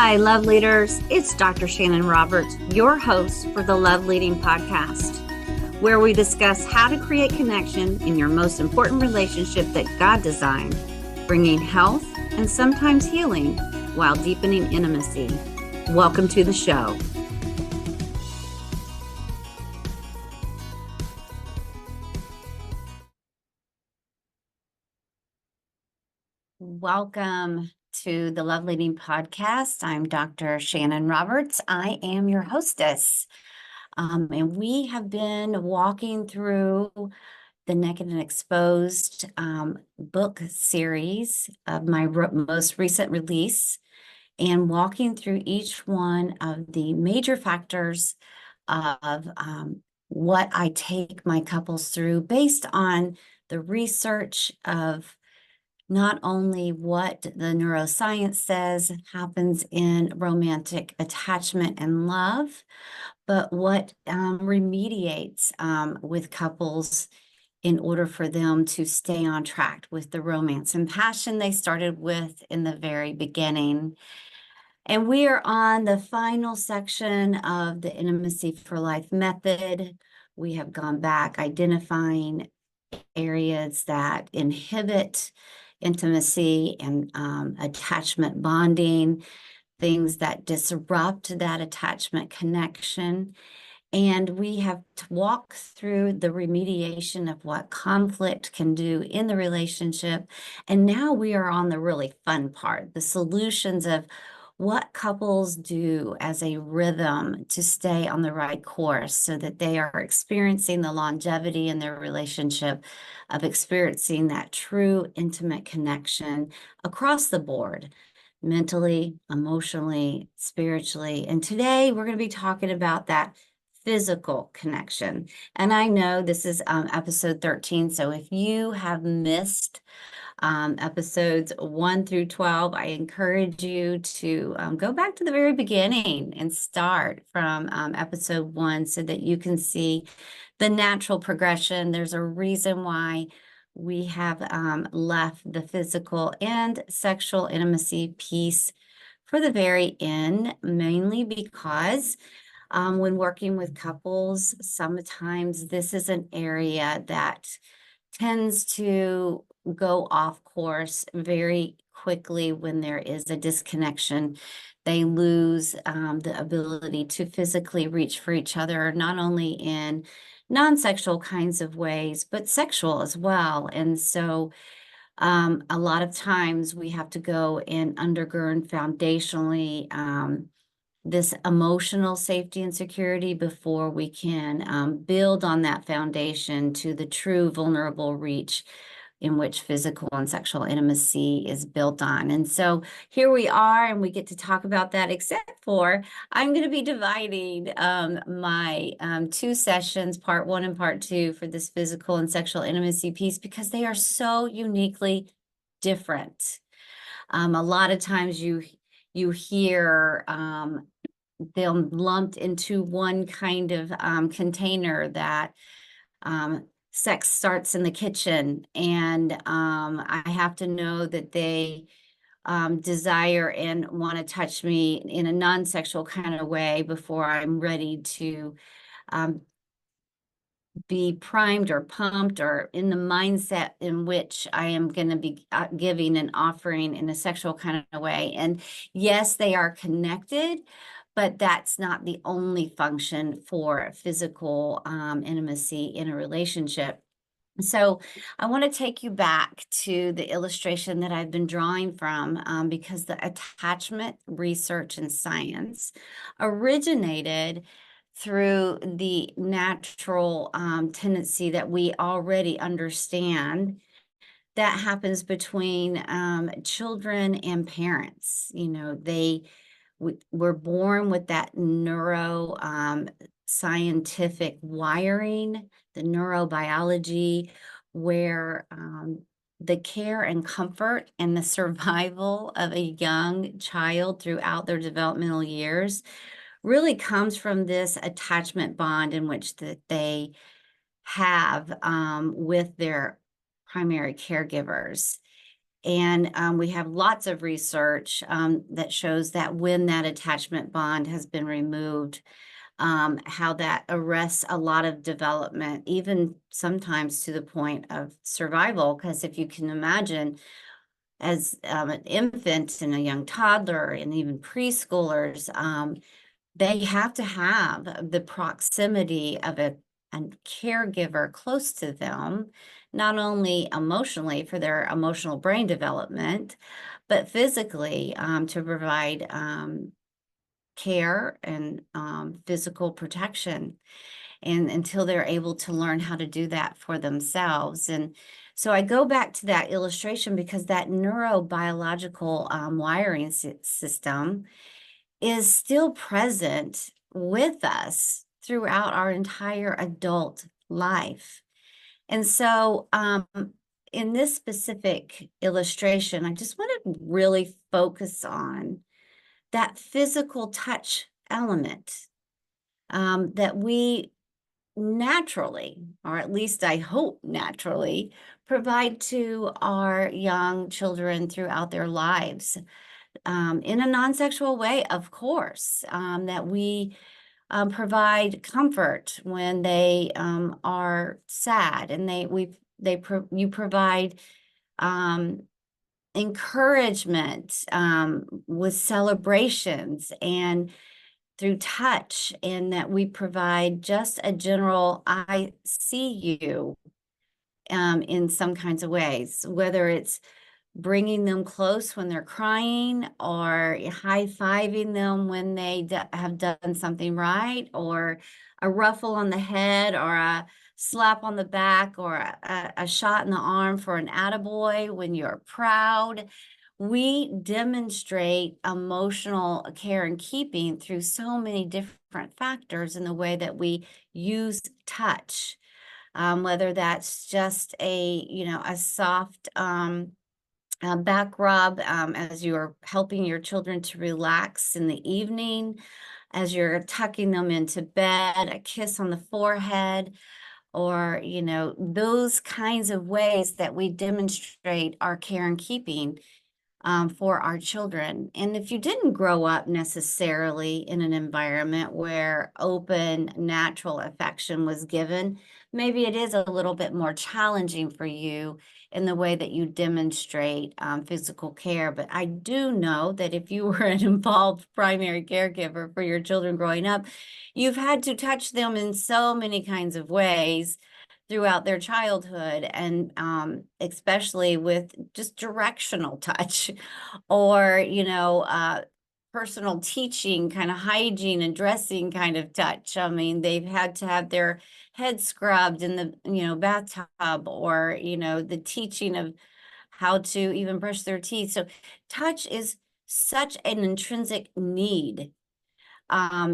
Hi, love leaders. It's Dr. Shannon Roberts, your host for the Love Leading Podcast, where we discuss how to create connection in your most important relationship that God designed, bringing health and sometimes healing while deepening intimacy. Welcome to the show. Welcome to the Love Leading Podcast. I'm Dr. Shannon Roberts. I am your hostess. And we have been walking through the Naked and Exposed book series of my most recent release and walking through each one of the major factors of what I take my couples through based on the research of not only what the neuroscience says happens in romantic attachment and love, but what remediates with couples in order for them to stay on track with the romance and passion they started with in the very beginning. And we are on the final section of the Intimacy for Life method. We have gone back identifying areas that inhibit intimacy and attachment bonding, things that disrupt that attachment connection. And we have to walk through the remediation of what conflict can do in the relationship. And now we are on the really fun part, the solutions of what couples do as a rhythm to stay on the right course so that they are experiencing the longevity in their relationship of experiencing that true intimate connection across the board, mentally, emotionally, spiritually. And today we're going to be talking about that physical connection. And I know this is episode 13. So if you have missed episodes 1 through 12, I encourage you to go back to the very beginning and start from episode 1 so that you can see the natural progression. There's a reason why we have left the physical and sexual intimacy piece for the very end, mainly because when working with couples, sometimes this is an area that tends to go off course very quickly when there is a disconnection. They lose the ability to physically reach for each other, not only in non-sexual kinds of ways, but sexual as well. And so a lot of times we have to go and undergird foundationally this emotional safety and security before we can build on that foundation to the true vulnerable reach in which physical and sexual intimacy is built on. And so here we are, and we get to talk about that, except for I'm going to be dividing my 2 sessions, part 1 and part 2, for this physical and sexual intimacy piece because they are so uniquely different. A lot of times you hear them lumped into one kind of container that sex starts in the kitchen, and I have to know that they desire and want to touch me in a non-sexual kind of way before I'm ready to be primed or pumped or in the mindset in which I am going to be giving and offering in a sexual kind of way. And yes, they are connected, but that's not the only function for physical intimacy in a relationship. So I want to take you back to the illustration that I've been drawing from because the attachment research and science originated through the natural tendency that we already understand that happens between children and parents. You know, we're born with that neuro scientific wiring, the neurobiology, where the care and comfort and the survival of a young child throughout their developmental years really comes from this attachment bond in which that they have with their primary caregivers. And we have lots of research that shows that when that attachment bond has been removed, how that arrests a lot of development, even sometimes to the point of survival. Because if you can imagine, as an infant and a young toddler and even preschoolers, they have to have the proximity of a caregiver close to them, not only emotionally for their emotional brain development, but physically to provide care and physical protection, and until they're able to learn how to do that for themselves. And so I go back to that illustration because that neurobiological wiring system is still present with us throughout our entire adult life. And so in this specific illustration, I just want to really focus on that physical touch element that we naturally, or at least I hope naturally, provide to our young children throughout their lives, in a non-sexual way, of course, that we provide comfort when they are sad, and you provide um, encouragement with celebrations and through touch, and that we provide just a general "I see you" in some kinds of ways, whether it's bringing them close when they're crying, or high-fiving them when they have done something right, or a ruffle on the head, or a slap on the back, or a shot in the arm for an attaboy when you're proud. We demonstrate emotional care and keeping through so many different factors in the way that we use touch, whether that's just a soft back rub as you're helping your children to relax in the evening, as you're tucking them into bed, a kiss on the forehead, or those kinds of ways that we demonstrate our care and keeping for our children. And if you didn't grow up necessarily in an environment where open, natural affection was given, maybe it is a little bit more challenging for you in the way that you demonstrate physical care. But I do know that if you were an involved primary caregiver for your children growing up, you've had to touch them in so many kinds of ways throughout their childhood, and especially with just directional touch, or personal teaching, kind of hygiene and dressing kind of touch. I mean, they've had to have their head scrubbed in the bathtub, or the teaching of how to even brush their teeth. So touch is such an intrinsic need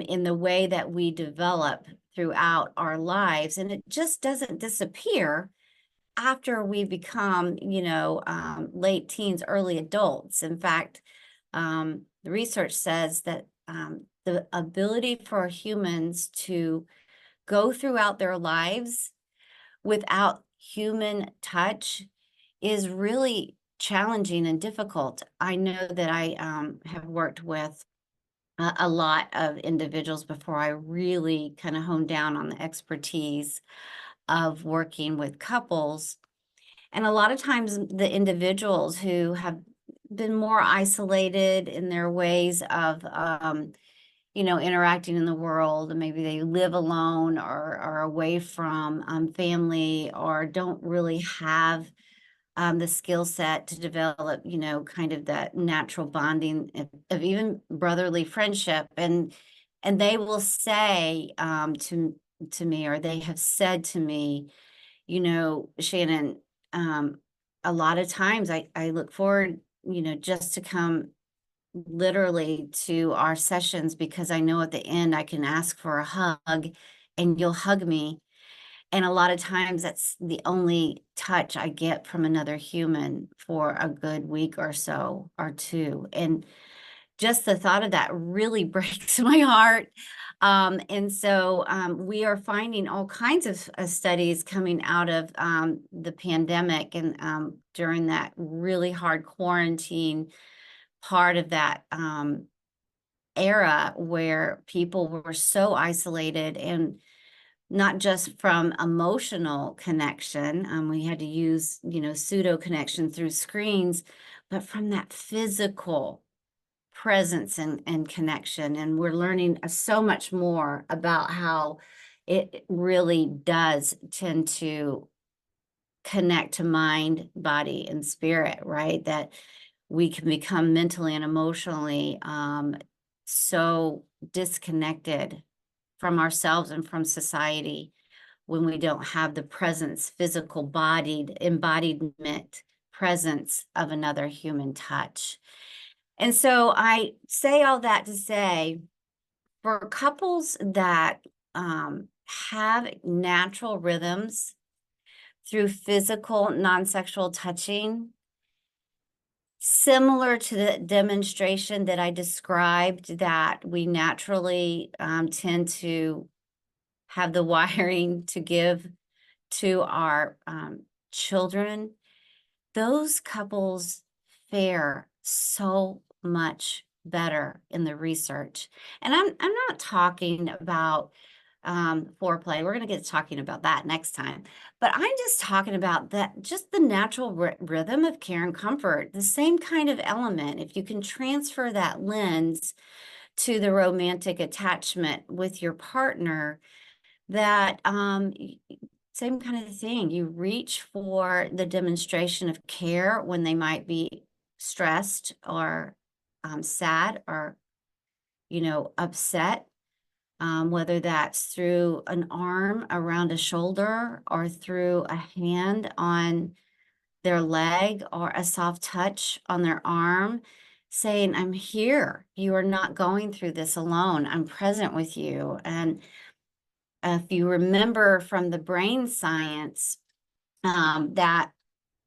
in the way that we develop throughout our lives. And it just doesn't disappear after we become, late teens, early adults. In fact, the research says that the ability for humans to go throughout their lives without human touch is really challenging and difficult. I know that I have worked with a lot of individuals before I really kind of honed down on the expertise of working with couples. And a lot of times the individuals who have been more isolated in their ways of, interacting in the world, maybe they live alone, or are away from family, or don't really have the skill set to develop, kind of that natural bonding of even brotherly friendship. And they will say to me, or they have said to me, Shannon, a lot of times I look forward, just to come literally to our sessions, because I know at the end I can ask for a hug and you'll hug me. And a lot of times that's the only touch I get from another human for a good week or so, or two. And just the thought of that really breaks my heart. And so we are finding all kinds of studies coming out of the pandemic and during that really hard quarantine part of that era where people were so isolated, and not just from emotional connection. We had to use, pseudo connection through screens, but from that physical presence and connection. And we're learning so much more about how it really does tend to connect to mind, body, and spirit, right? That we can become mentally and emotionally so disconnected from ourselves and from society when we don't have the presence, physical bodied embodiment presence of another human touch. And so I say all that to say, for couples that have natural rhythms through physical, non-sexual touching, similar to the demonstration that I described, that we naturally tend to have the wiring to give to our children, those couples fare so much better in the research. And I'm not talking about foreplay. We're going to get talking about that next time. But I'm just talking about that, just the natural rhythm of care and comfort, the same kind of element. If you can transfer that lens to the romantic attachment with your partner, that same kind of thing. You reach for the demonstration of care when they might be stressed or sad or, upset, whether that's through an arm around a shoulder or through a hand on their leg or a soft touch on their arm, saying, I'm here. You are not going through this alone. I'm present with you. And if you remember from the brain science, that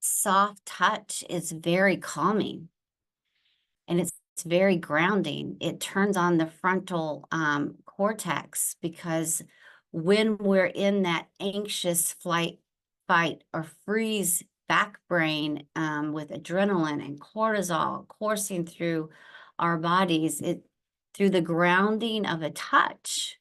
soft touch is very calming and it's very grounding. It turns on the frontal cortex, because when we're in that anxious flight, fight, or freeze back brain with adrenaline and cortisol coursing through our bodies, through the grounding of a touch,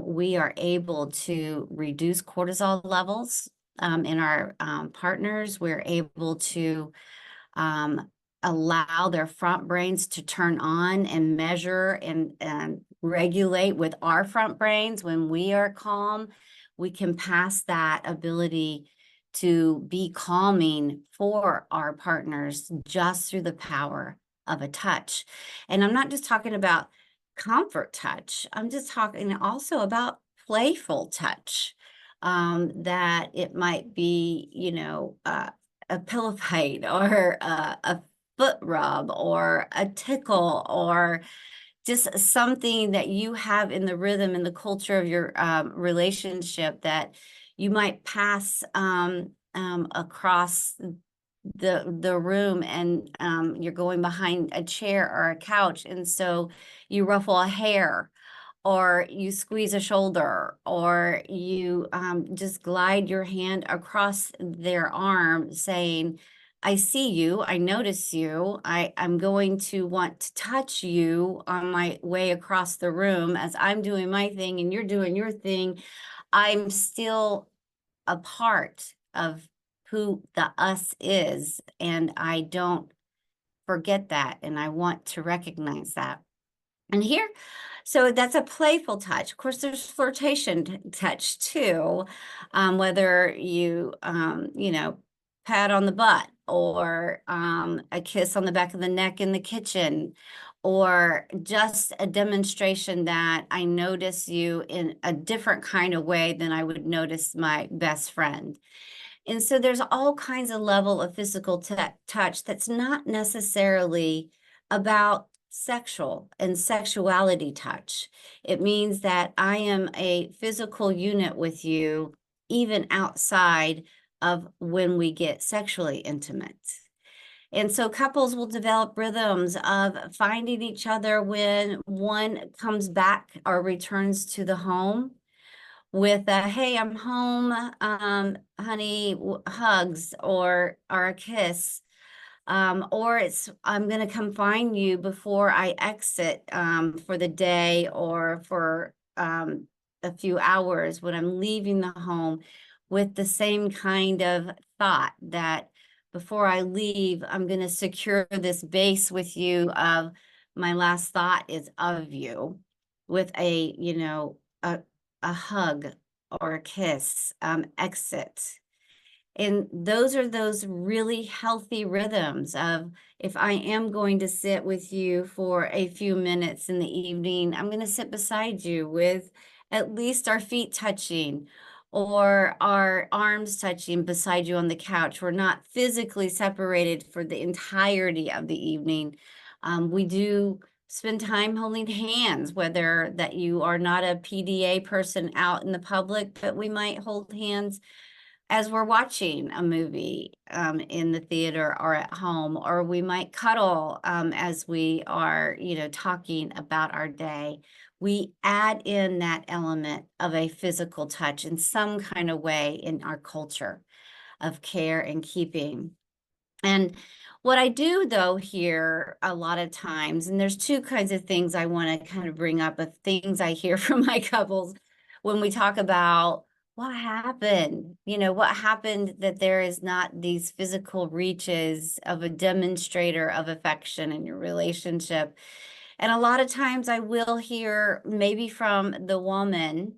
we are able to reduce cortisol levels in our partners. We're able to allow their front brains to turn on and measure and regulate with our front brains. When we are calm, we can pass that ability to be calming for our partners just through the power of a touch. And I'm not just talking about comfort touch. I'm just talking also about playful touch, that it might be, a pillow fight or a foot rub or a tickle, or just something that you have in the rhythm and the culture of your relationship that you might pass across the room, and you're going behind a chair or a couch, and so you ruffle a hair or you squeeze a shoulder, or you just glide your hand across their arm saying, I see you, I notice you, I'm going to want to touch you on my way across the room as I'm doing my thing and you're doing your thing. I'm still a part of who the us is, and I don't forget that, and I want to recognize that. And here, so that's a playful touch. Of course, there's flirtation touch too, whether you, pat on the butt, or a kiss on the back of the neck in the kitchen, or just a demonstration that I notice you in a different kind of way than I would notice my best friend. And so there's all kinds of level of physical touch that's not necessarily about sexual and sexuality touch. It means that I am a physical unit with you, even outside of when we get sexually intimate. And so couples will develop rhythms of finding each other when one comes back or returns to the home with a, hey, I'm home, honey, hugs or a kiss. Or it's, I'm going to come find you before I exit for the day or for a few hours when I'm leaving the home, with the same kind of thought that before I leave, I'm going to secure this base with you of my last thought is of you, with a, a hug or a kiss, exit. And those are those really healthy rhythms of, if I am going to sit with you for a few minutes in the evening, I'm going to sit beside you with at least our feet touching or our arms touching beside you on the couch. We're not physically separated for the entirety of the evening. We do spend time holding hands, whether that you are not a PDA person out in the public, but we might hold hands as we're watching a movie in the theater or at home, or we might cuddle as we are, talking about our day. We add in that element of a physical touch in some kind of way in our culture of care and keeping. And what I do, though, here a lot of times, and there's two kinds of things I want to kind of bring up of things I hear from my couples when we talk about what happened, what happened that there is not these physical reaches of a demonstrator of affection in your relationship. And a lot of times I will hear maybe from the woman,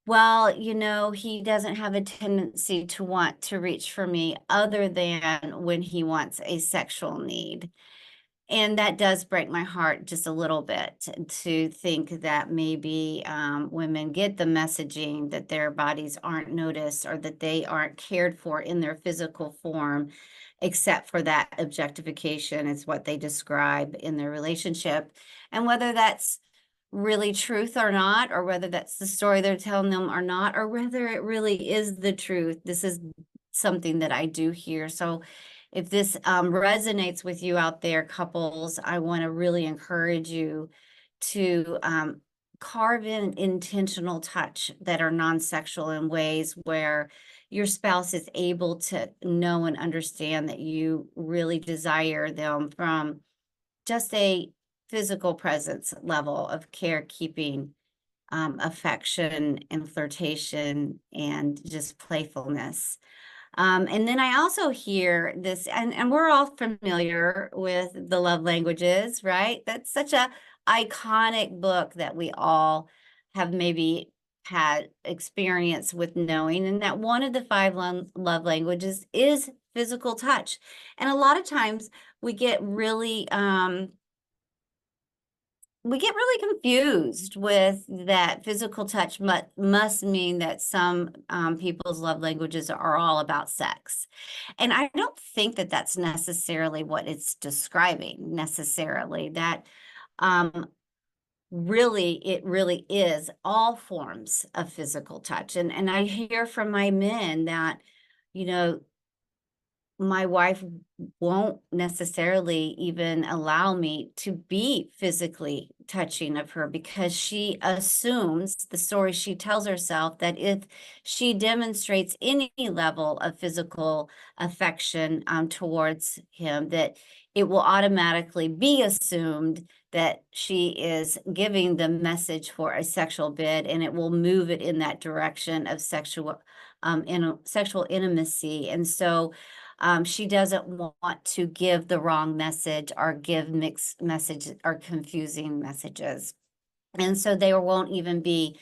well, he doesn't have a tendency to want to reach for me other than when he wants a sexual need. And that does break my heart just a little bit to think that maybe women get the messaging that their bodies aren't noticed or that they aren't cared for in their physical form, except for that objectification is what they describe in their relationship. And whether that's really truth or not, or whether that's the story they're telling them or not, or whether it really is the truth. This is something that I do hear. So if this resonates with you out there, couples, I want to really encourage you to carve in intentional touch that are non-sexual in ways where your spouse is able to know and understand that you really desire them from just a physical presence level of care, keeping, affection and flirtation and just playfulness. And then I also hear this, and we're all familiar with the love languages, right? That's such a iconic book that we all have maybe had experience with knowing, and that one of the five love languages is physical touch. And a lot of times we get really confused with that physical touch must mean that some people's love languages are all about sex. And I don't think that that's necessarily what it's describing necessarily, that it really is all forms of physical touch. And I hear from my men that, you know, my wife won't necessarily even allow me to be physically touching of her because she assumes, the story she tells herself, that if she demonstrates any level of physical affection towards him, that it will automatically be assumed that she is giving the message for a sexual bid, and it will move it in that direction of sexual intimacy. And so she doesn't want to give the wrong message or give mixed messages or confusing messages. And so there won't even be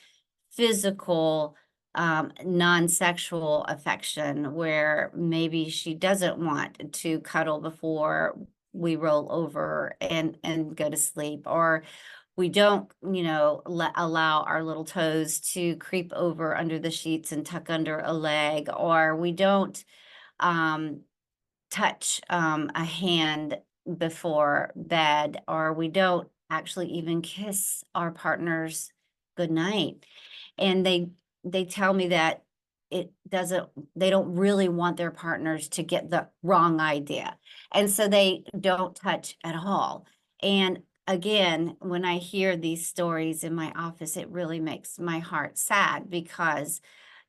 physical, non-sexual affection where maybe she doesn't want to cuddle before we roll over and go to sleep, or we don't, allow our little toes to creep over under the sheets and tuck under a leg, or we don't touch a hand before bed, or we don't actually even kiss our partners goodnight. And they tell me that they don't really want their partners to get the wrong idea. And so they don't touch at all. And again, when I hear these stories in my office, it really makes my heart sad, because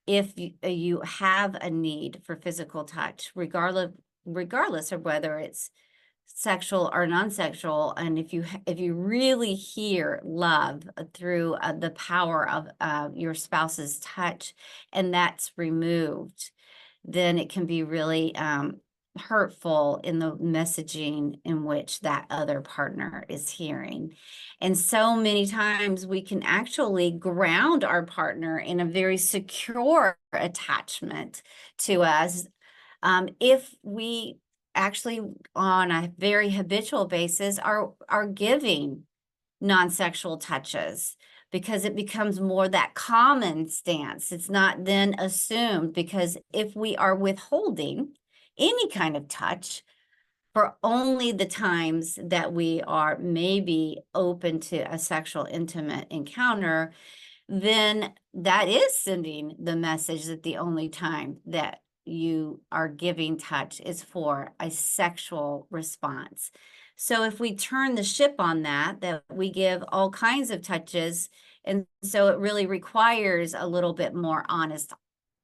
if you have a need for physical touch, regardless of whether it's sexual or non-sexual, and if you really hear love through the power of your spouse's touch, and that's removed, then it can be really hurtful in the messaging in which that other partner is hearing. And so many times we can actually ground our partner in a very secure attachment to us, if we actually, on a very habitual basis, are giving non-sexual touches, because it becomes more that common stance. It's not then assumed, because if we are withholding any kind of touch for only the times that we are maybe open to a sexual intimate encounter, then that is sending the message that the only time that you are giving touch is for a sexual response. So if we turn the ship on that we give all kinds of touches, and so it really requires a little bit more honest,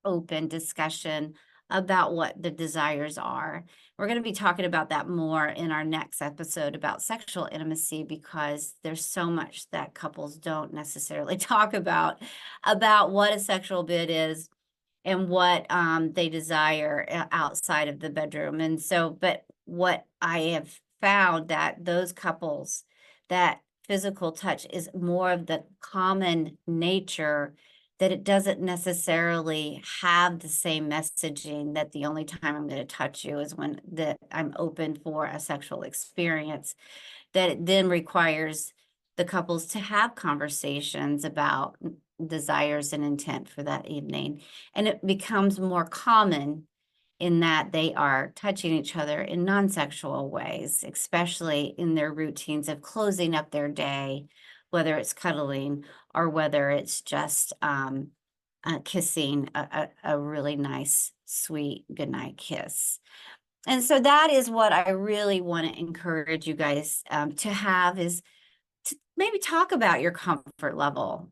open discussion about what the desires are. We're going to be talking about that more in our next episode about sexual intimacy, because there's so much that couples don't necessarily talk about what a sexual bid is and what they desire outside of the bedroom. And so, but what I have found, that those couples that physical touch is more of the common nature, that it doesn't necessarily have the same messaging, that the only time I'm going to touch you is when that I'm open for a sexual experience, that it then requires the couples to have conversations about desires and intent for that evening. And it becomes more common in that they are touching each other in non-sexual ways, especially in their routines of closing up their day, whether it's cuddling or whether it's just kissing, a really nice, sweet goodnight kiss. And so that is what I really want to encourage you guys to have, is to maybe talk about your comfort level.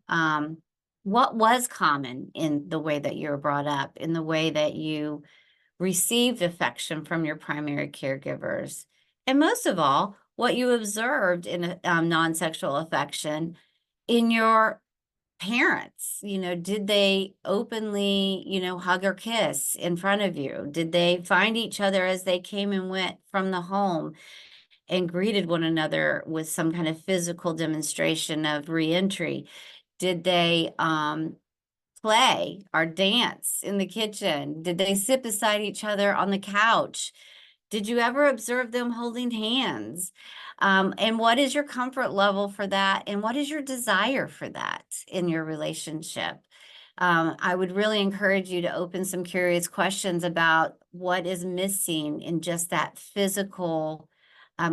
What was common in the way that you were brought up, in the way that you received affection from your primary caregivers, and most of all, what you observed in non-sexual affection in your parents. Did they openly, hug or kiss in front of you? Did they find each other as they came and went from the home and greeted one another with some kind of physical demonstration of reentry? Did they play or dance in the kitchen? Did they sit beside each other on the couch? Did you ever observe them holding hands? And what is your comfort level for that? And what is your desire for that in your relationship? I would really encourage you to open some curious questions about what is missing in just that physical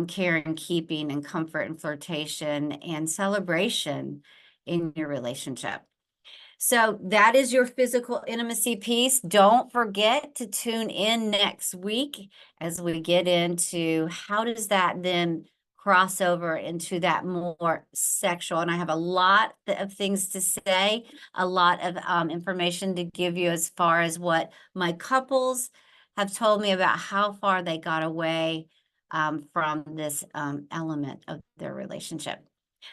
care and keeping and comfort and flirtation and celebration in your relationship. So that is your physical intimacy piece. Don't forget to tune in next week as we get into how does that then cross over into that more sexual. And I have a lot of things to say, a lot of information to give you as far as what my couples have told me about how far they got away from this element of their relationship.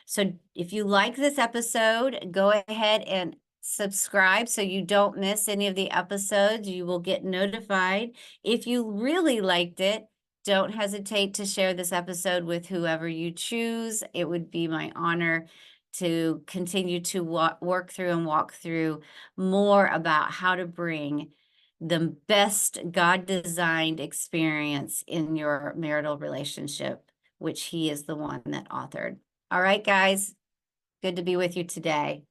So if you like this episode, go ahead and subscribe so you don't miss any of the episodes. You will get notified. If you really liked it, don't hesitate to share this episode with whoever you choose. It would be my honor to continue to work through and walk through more about how to bring the best God-designed experience in your marital relationship, which He is the one that authored. All right, guys, good to be with you today.